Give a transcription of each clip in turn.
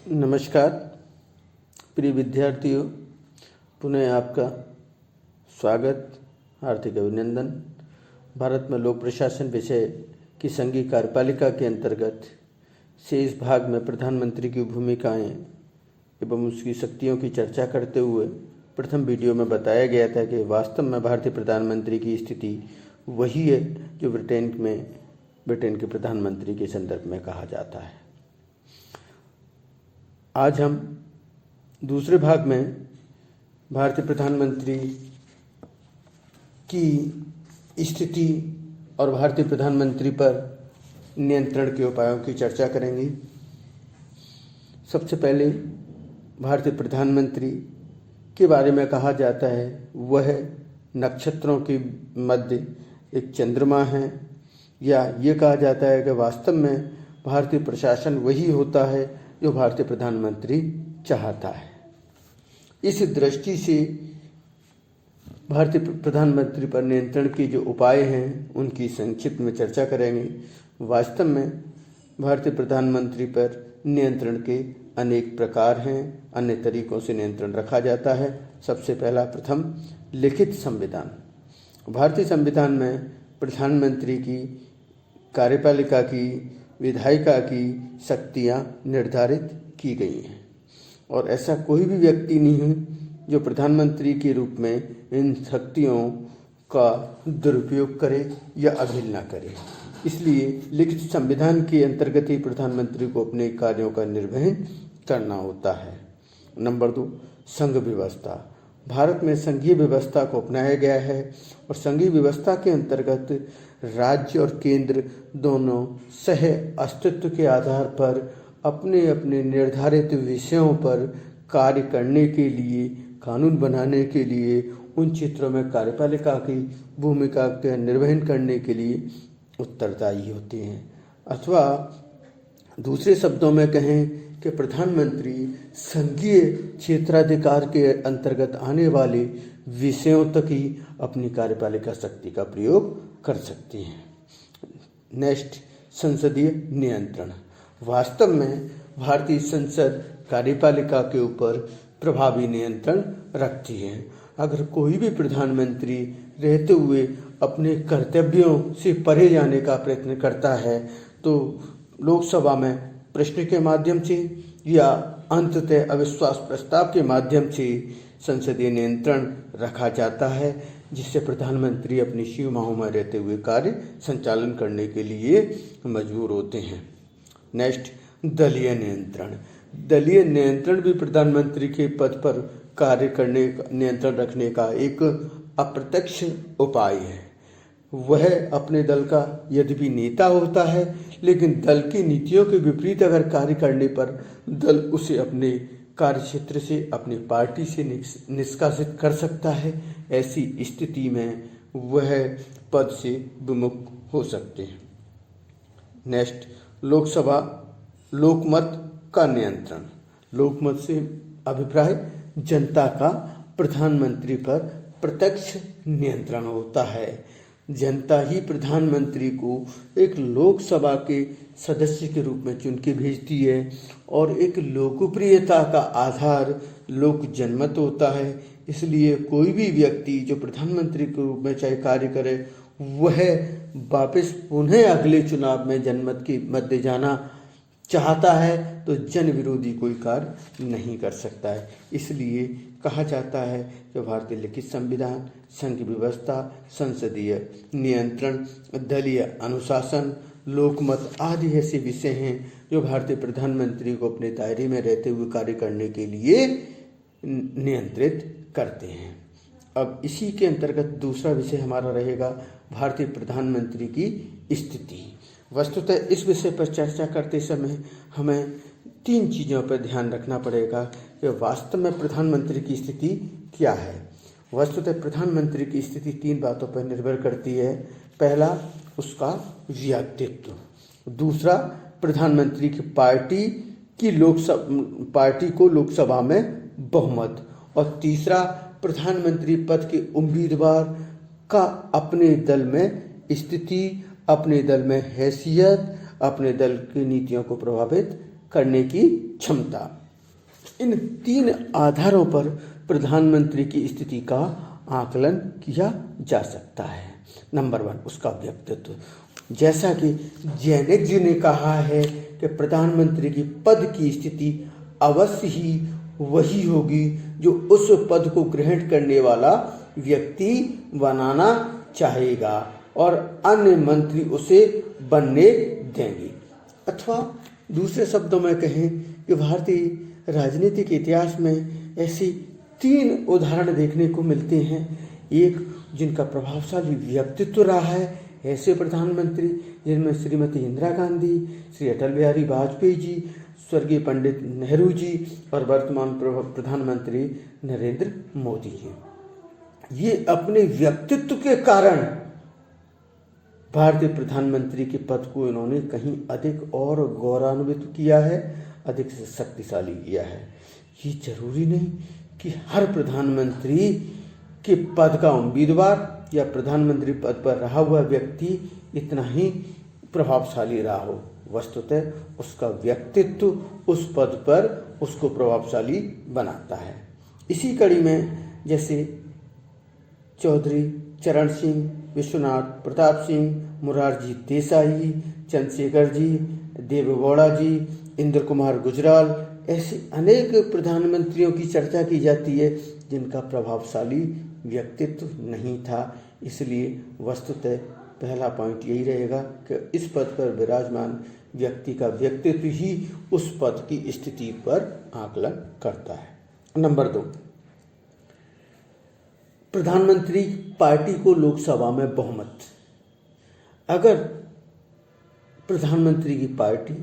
नमस्कार प्रिय विद्यार्थियों, पुनः आपका स्वागत, हार्दिक अभिनंदन। भारत में लोक प्रशासन विषय की संघीय कार्यपालिका के अंतर्गत से इस भाग में प्रधानमंत्री की भूमिकाएं एवं उसकी शक्तियों की चर्चा करते हुए प्रथम वीडियो में बताया गया था कि वास्तव में भारतीय प्रधानमंत्री की स्थिति वही है जो ब्रिटेन के प्रधानमंत्री के संदर्भ में कहा जाता है। आज हम दूसरे भाग में भारतीय प्रधानमंत्री की स्थिति और भारतीय प्रधानमंत्री पर नियंत्रण के उपायों की चर्चा करेंगे। सबसे पहले भारतीय प्रधानमंत्री के बारे में कहा जाता है वह नक्षत्रों के मध्य एक चंद्रमा है, या ये कहा जाता है कि वास्तव में भारतीय प्रशासन वही होता है जो भारतीय प्रधानमंत्री चाहता है। इस दृष्टि से भारतीय प्रधानमंत्री पर नियंत्रण के जो उपाय हैं उनकी संक्षिप्त में चर्चा करेंगे। वास्तव में भारतीय प्रधानमंत्री पर नियंत्रण के अनेक प्रकार हैं, अन्य तरीकों से नियंत्रण रखा जाता है। सबसे पहला प्रथम लिखित संविधान। भारतीय संविधान में प्रधानमंत्री की, कार्यपालिका की, विधायिका की शक्तियां निर्धारित की गई हैं और ऐसा कोई भी व्यक्ति नहीं है जो प्रधानमंत्री के रूप में इन शक्तियों का दुरुपयोग करे या अवहेलना करे। इसलिए लिखित संविधान के अंतर्गत ही प्रधानमंत्री को अपने कार्यों का निर्वहन करना होता है। नंबर 2, संघ व्यवस्था। भारत में संघीय व्यवस्था को अपनाया गया है और संघीय व्यवस्था के अंतर्गत राज्य और केंद्र दोनों सह अस्तित्व के आधार पर अपने अपने निर्धारित विषयों पर कार्य करने के लिए, कानून बनाने के लिए, उन क्षेत्रों में कार्यपालिका की भूमिका का निर्वहन करने के लिए उत्तरदायी होते हैं। अथवा दूसरे शब्दों में कहें कि प्रधानमंत्री संघीय क्षेत्राधिकार के अंतर्गत आने वाले विषयों तक ही अपनी कार्यपालिका शक्ति का प्रयोग कर सकते हैं। नेक्स्ट, संसदीय नियंत्रण। वास्तव में भारतीय संसद कार्यपालिका के ऊपर प्रभावी नियंत्रण रखती है। अगर कोई भी प्रधानमंत्री रहते हुए अपने कर्तव्यों से परे जाने का प्रयत्न करता है तो लोकसभा में प्रश्न के माध्यम से या अंततः अविश्वास प्रस्ताव के माध्यम से संसदीय नियंत्रण रखा जाता है, जिससे प्रधानमंत्री अपनी सीमाओं में रहते हुए कार्य संचालन करने के लिए मजबूर होते हैं। नेक्स्ट, दलीय नियंत्रण। दलीय नियंत्रण भी प्रधानमंत्री के पद पर कार्य करने, नियंत्रण रखने का एक अप्रत्यक्ष उपाय है। वह अपने दल का यद्यपि नेता होता है, लेकिन दल की नीतियों के विपरीत अगर कार्य करने पर दल उसे अपने कार्यक्षेत्र से, अपनी पार्टी से निष्कासित कर सकता है। ऐसी स्थिति में वह पद से विमुख हो सकते हैं। नेक्स्ट, लोकसभा लोकमत का नियंत्रण। लोकमत से अभिप्राय जनता का प्रधानमंत्री पर प्रत्यक्ष नियंत्रण होता है। जनता ही प्रधानमंत्री को एक लोकसभा के सदस्य के रूप में चुन के भेजती है और एक लोकप्रियता का आधार लोक जनमत होता है। इसलिए कोई भी व्यक्ति जो प्रधानमंत्री के रूप में चाहे कार्य करे, वह वापस पुनः अगले चुनाव में जनमत के मध्य जाना चाहता है तो जन विरोधी कोई कार्य नहीं कर सकता है। इसलिए कहा जाता है कि भारतीय लिखित संविधान, संघ व्यवस्था, संसदीय नियंत्रण, दलीय अनुशासन, लोकमत आदि ऐसे विषय हैं जो भारतीय प्रधानमंत्री को अपने दायरे में रहते हुए कार्य करने के लिए नियंत्रित करते हैं। अब इसी के अंतर्गत दूसरा विषय हमारा रहेगा भारतीय प्रधानमंत्री की स्थिति। वस्तुतः इस विषय पर चर्चा करते समय हमें 3 चीज़ों पर ध्यान रखना पड़ेगा कि वास्तव में प्रधानमंत्री की स्थिति क्या है। वस्तुतः प्रधानमंत्री की स्थिति 3 बातों पर निर्भर करती है। पहला, उसका व्यक्तित्व। दूसरा, प्रधानमंत्री की पार्टी को लोकसभा में बहुमत। और तीसरा, प्रधानमंत्री पद के उम्मीदवार का अपने दल में स्थिति, अपने दल में हैसियत, अपने दल की नीतियों को प्रभावित करने की क्षमता। इन 3 आधारों पर प्रधानमंत्री की स्थिति का आकलन किया जा सकता है। नंबर 1, उसका व्यक्तित्व। जैसा कि जैनिक जी ने कहा है कि प्रधानमंत्री की पद की स्थिति अवश्य ही वही होगी जो उस पद को ग्रहण करने वाला व्यक्ति बनाना चाहेगा और अन्य मंत्री उसे बनने देंगे। अथवा दूसरे शब्दों में कहें कि भारतीय राजनीतिक इतिहास में ऐसी 3 उदाहरण देखने को मिलते हैं। एक, जिनका प्रभावशाली व्यक्तित्व रहा है, ऐसे प्रधानमंत्री जिनमें श्रीमती इंदिरा गांधी, श्री अटल बिहारी वाजपेयी जी, स्वर्गीय पंडित नेहरू जी और वर्तमान प्रधानमंत्री नरेंद्र मोदी जी। ये अपने व्यक्तित्व के कारण भारतीय प्रधानमंत्री के पद को इन्होंने कहीं अधिक और गौरवान्वित किया है, अधिक से शक्तिशाली किया है। ये जरूरी नहीं कि हर प्रधानमंत्री के पद का उम्मीदवार या प्रधानमंत्री पद पर रहा हुआ व्यक्ति इतना ही प्रभावशाली रहा हो। वस्तुतः उसका व्यक्तित्व उस पद पर उसको प्रभावशाली बनाता है। इसी कड़ी में जैसे चौधरी चरण सिंह, विश्वनाथ प्रताप सिंह, मोरारजी देसाई, चंद्रशेखर जी, देवेगौड़ा जी, इंद्र कुमार गुजराल, ऐसे अनेक प्रधानमंत्रियों की चर्चा की जाती है जिनका प्रभावशाली व्यक्तित्व नहीं था। इसलिए वस्तुतः पहला पॉइंट यही रहेगा कि इस पद पर विराजमान व्यक्ति का व्यक्तित्व ही उस पद की स्थिति पर आकलन करता है। नंबर 2, प्रधानमंत्री पार्टी को लोकसभा में बहुमत। अगर प्रधानमंत्री की पार्टी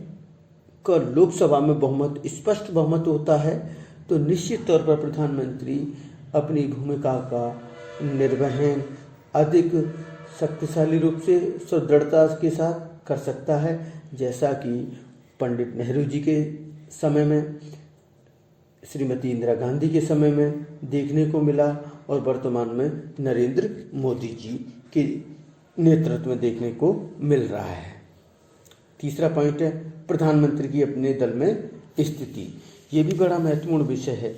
का लोकसभा में बहुमत, स्पष्ट बहुमत होता है तो निश्चित तौर पर प्रधानमंत्री अपनी भूमिका का निर्वहन अधिक शक्तिशाली रूप से सुदृढ़ता के साथ कर सकता है, जैसा कि पंडित नेहरू जी के समय में, श्रीमती इंदिरा गांधी के समय में देखने को मिला और वर्तमान में नरेंद्र मोदी जी के नेतृत्व में देखने को मिल रहा है। तीसरा पॉइंट है प्रधानमंत्री की अपने दल में स्थिति। ये भी बड़ा महत्वपूर्ण विषय है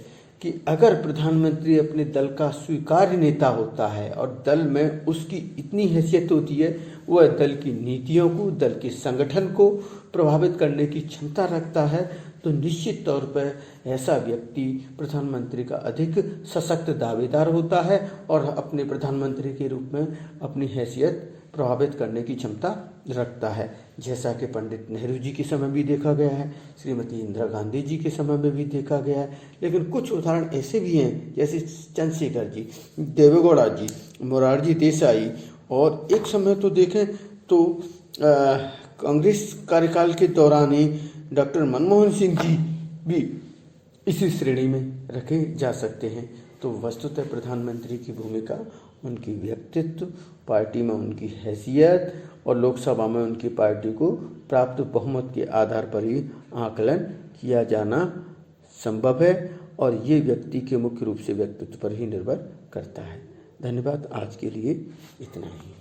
कि अगर प्रधानमंत्री अपने दल का स्वीकार्य नेता होता है और दल में उसकी इतनी हैसियत होती है, वह दल की नीतियों को, दल के संगठन को प्रभावित करने की क्षमता रखता है, तो निश्चित तौर पर ऐसा व्यक्ति प्रधानमंत्री का अधिक सशक्त दावेदार होता है और अपने प्रधानमंत्री के रूप में अपनी हैसियत प्रभावित करने की क्षमता रखता है, जैसा कि पंडित नेहरू जी के समय भी देखा गया है, श्रीमती इंदिरा गांधी जी के समय में भी देखा गया है। लेकिन कुछ उदाहरण ऐसे भी हैं जैसे चंद्रशेखर जी, देवेगौड़ा जी, मोरारजी देसाई, और एक समय तो देखें तो कांग्रेस कार्यकाल के दौरान ही डॉक्टर मनमोहन सिंह जी भी इसी श्रेणी में रखे जा सकते हैं। तो वस्तुतः प्रधानमंत्री की भूमिका, उनकी व्यक्तित्व, पार्टी में उनकी हैसियत और लोकसभा में उनकी पार्टी को प्राप्त बहुमत के आधार पर ही आकलन किया जाना संभव है और ये व्यक्ति के मुख्य रूप से व्यक्तित्व पर ही निर्भर करता है। धन्यवाद। आज के लिए इतना ही।